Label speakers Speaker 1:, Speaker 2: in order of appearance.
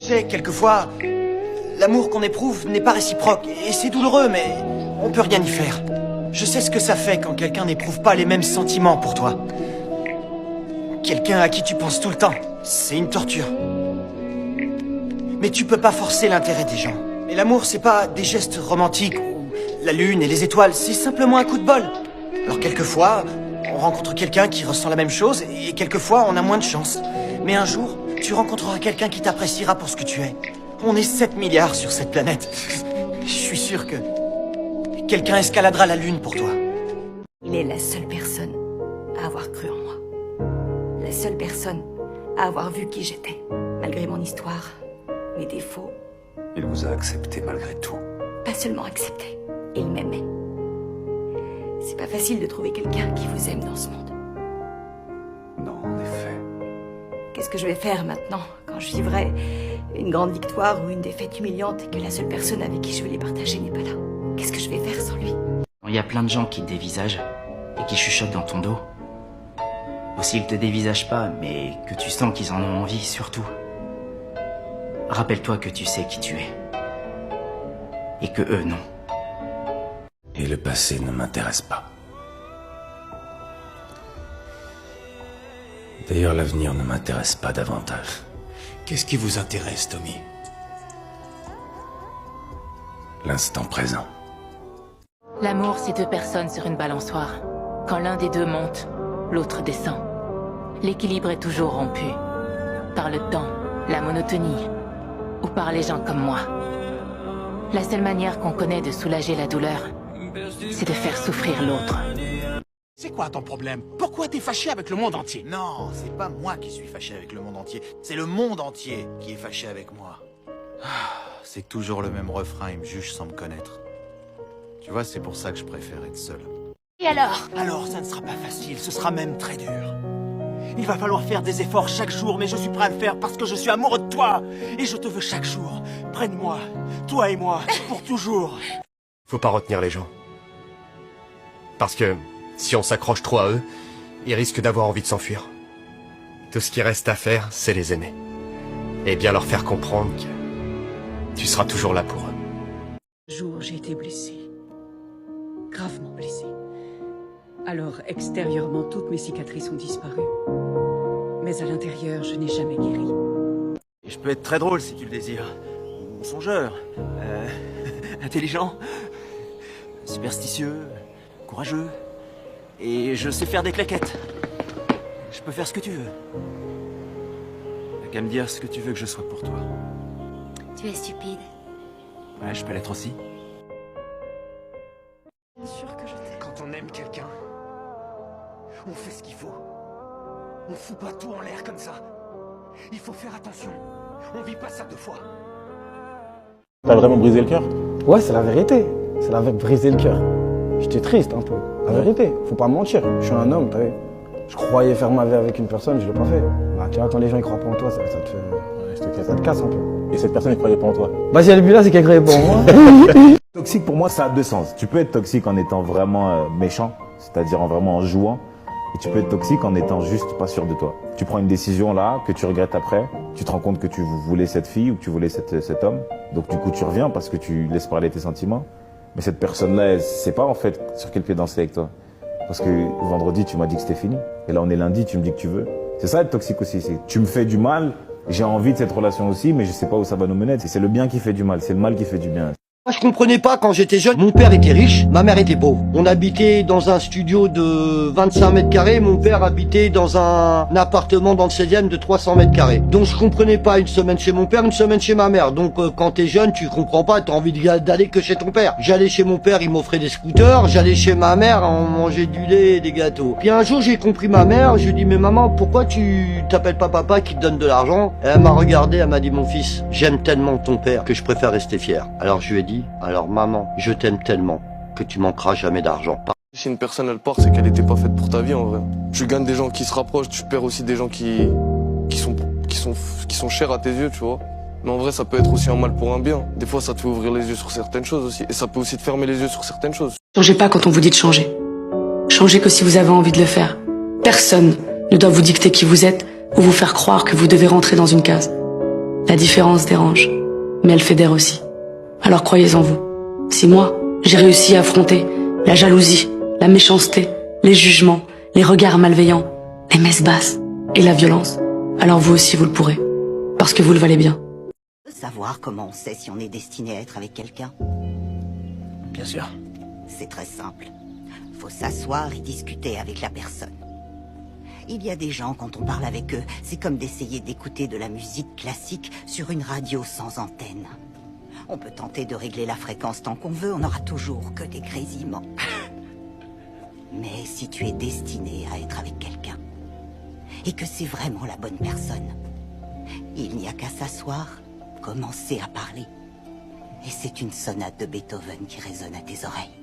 Speaker 1: Tu sais, quelquefois, l'amour qu'on éprouve n'est pas réciproque, et c'est douloureux, mais on peut rien y faire. Je sais ce que ça fait quand quelqu'un n'éprouve pas les mêmes sentiments pour toi. Quelqu'un à qui tu penses tout le temps, c'est une torture. Mais tu peux pas forcer l'intérêt des gens. Et l'amour, c'est pas des gestes romantiques ou la lune et les étoiles, c'est simplement un coup de bol. Alors quelquefois, on rencontre quelqu'un qui ressent la même chose et quelquefois, on a moins de chance. Mais un jour, tu rencontreras quelqu'un qui t'appréciera pour ce que tu es. On est 7 milliards sur cette planète. Je suis sûr que quelqu'un escaladera la lune pour toi.
Speaker 2: Il est la seule personne à avoir cru en moi. La seule personne à avoir vu qui j'étais, malgré mon histoire, mes défauts.
Speaker 3: Il vous a accepté malgré tout.
Speaker 2: Pas seulement accepté, il m'aimait. C'est pas facile de trouver quelqu'un qui vous aime dans ce monde.
Speaker 3: Non, en effet.
Speaker 2: Qu'est-ce que je vais faire maintenant, quand je vivrai une grande victoire ou une défaite humiliante et que la seule personne avec qui je vais les partager n'est pas là? Qu'est-ce que je vais faire sans lui?
Speaker 4: Il y a plein de gens qui te dévisagent et qui chuchotent dans ton dos. Ou s'ils te dévisagent pas, mais que tu sens qu'ils en ont envie, surtout. Rappelle-toi que tu sais qui tu es. Et que eux, non.
Speaker 3: Et le passé ne m'intéresse pas. D'ailleurs, l'avenir ne m'intéresse pas davantage.
Speaker 5: Qu'est-ce qui vous intéresse, Tommy?
Speaker 3: L'instant présent.
Speaker 6: L'amour, c'est deux personnes sur une balançoire. Quand l'un des deux monte, l'autre descend. L'équilibre est toujours rompu. Par le temps, la monotonie, ou par les gens comme moi. La seule manière qu'on connaît de soulager la douleur, c'est de faire souffrir l'autre.
Speaker 5: C'est quoi ton problème? Pourquoi t'es fâché avec le monde entier?
Speaker 1: Non, c'est pas moi qui suis fâché avec le monde entier. C'est le monde entier qui est fâché avec moi. C'est toujours le même refrain, il me juge sans me connaître. Tu vois, c'est pour ça que je préfère être seul.
Speaker 2: Et alors?
Speaker 5: Alors, ça ne sera pas facile, ce sera même très dur. Il va falloir faire des efforts chaque jour, mais je suis prêt à le faire parce que je suis amoureux de toi. Et je te veux chaque jour, près de moi, toi et moi, pour toujours.
Speaker 7: Faut pas retenir les gens. Parce que si on s'accroche trop à eux, ils risquent d'avoir envie de s'enfuir. Tout ce qui reste à faire, c'est les aimer. Et bien leur faire comprendre que tu seras toujours là pour eux.
Speaker 8: Un jour, j'ai été blessée. Gravement blessée. Alors, extérieurement, toutes mes cicatrices ont disparu. Mais à l'intérieur, je n'ai jamais guéri.
Speaker 1: Et je peux être très drôle si tu le désires. Ou songeur. Intelligent. Superstitieux. Courageux. Et je sais faire des claquettes. Je peux faire ce que tu veux. T'as qu'à me dire ce que tu veux que je sois pour toi.
Speaker 2: Tu es stupide.
Speaker 1: Ouais, je peux l'être aussi.
Speaker 2: Bien sûr que je t'aime.
Speaker 5: Quand on aime quelqu'un, on fait ce qu'il faut. On fout pas tout en l'air comme ça. Il faut faire attention. On vit pas ça deux fois.
Speaker 9: T'as vraiment brisé le cœur?
Speaker 10: Ouais, c'est la vérité. C'est la briser le cœur. J'étais triste un peu. La vérité, faut pas mentir. Je suis un homme, t'as vu. Je croyais faire ma vie avec une personne, je l'ai pas fait. Bah, tu vois, quand les gens ils croient pas en toi, ça te fait... Ouais, ça te casse un peu.
Speaker 9: Et cette personne ne croyait pas en toi?
Speaker 10: Bah, si elle est plus là, c'est qu'elle croyait pas en moi.
Speaker 11: Toxique, pour moi, ça a deux sens. Tu peux être toxique en étant vraiment méchant, c'est-à-dire vraiment en jouant. Et tu peux être toxique en étant juste pas sûr de toi. Tu prends une décision là, que tu regrettes après. Tu te rends compte que tu voulais cette fille ou que tu voulais cet homme. Donc du coup, tu reviens parce que tu laisses parler tes sentiments. Mais cette personne-là, elle sait pas en fait sur quel pied danser avec toi. Parce que vendredi, tu m'as dit que c'était fini. Et là, on est lundi, tu me dis que tu veux. C'est ça être toxique aussi. Tu me fais du mal, j'ai envie de cette relation aussi, mais je sais pas où ça va nous mener. C'est le bien qui fait du mal, c'est le mal qui fait du bien.
Speaker 1: Moi, je comprenais pas quand j'étais jeune. Mon père était riche, ma mère était pauvre. On habitait dans un studio de 25 mètres carrés. Mon père habitait dans un appartement dans le 16e de 300 mètres carrés. Donc je comprenais pas une semaine chez mon père, une semaine chez ma mère. Donc quand t'es jeune, tu comprends pas, t'as envie d'aller que chez ton père. J'allais chez mon père, il m'offrait des scooters. J'allais chez ma mère, on mangeait du lait et des gâteaux. Puis un jour, j'ai compris ma mère. Je lui ai dit, mais maman, pourquoi tu t'appelles pas papa qui te donne de l'argent? Elle m'a regardé, elle m'a dit, mon fils, j'aime tellement ton père que je préfère rester fier. Alors je lui ai dit, alors maman, je t'aime tellement que tu manqueras jamais d'argent.
Speaker 12: Si une personne elle part, c'est qu'elle était pas faite pour ta vie en vrai. Tu gagnes des gens qui se rapprochent, tu perds aussi des gens qui sont chers à tes yeux, tu vois. Mais en vrai, ça peut être aussi un mal pour un bien. Des fois, ça te fait ouvrir les yeux sur certaines choses aussi. Et ça peut aussi te fermer les yeux sur certaines choses.
Speaker 8: Changez pas quand on vous dit de changer. Changez que si vous avez envie de le faire. Personne
Speaker 13: ne doit vous dicter qui vous êtes ou vous faire croire que vous devez rentrer dans une case. La différence dérange, mais elle fédère aussi. Alors croyez en vous. Si moi, j'ai réussi à affronter la jalousie, la méchanceté, les jugements, les regards malveillants, les messes basses et la violence, alors vous aussi vous le pourrez. Parce que vous le valez bien.
Speaker 14: Savoir comment on sait si on est destiné à être avec quelqu'un?
Speaker 1: Bien sûr.
Speaker 14: C'est très simple. Faut s'asseoir et discuter avec la personne. Il y a des gens, quand on parle avec eux, c'est comme d'essayer d'écouter de la musique classique sur une radio sans antenne. On peut tenter de régler la fréquence tant qu'on veut, on n'aura toujours que des grésillements. Mais si tu es destiné à être avec quelqu'un, et que c'est vraiment la bonne personne, il n'y a qu'à s'asseoir, commencer à parler. Et c'est une sonate de Beethoven qui résonne à tes oreilles.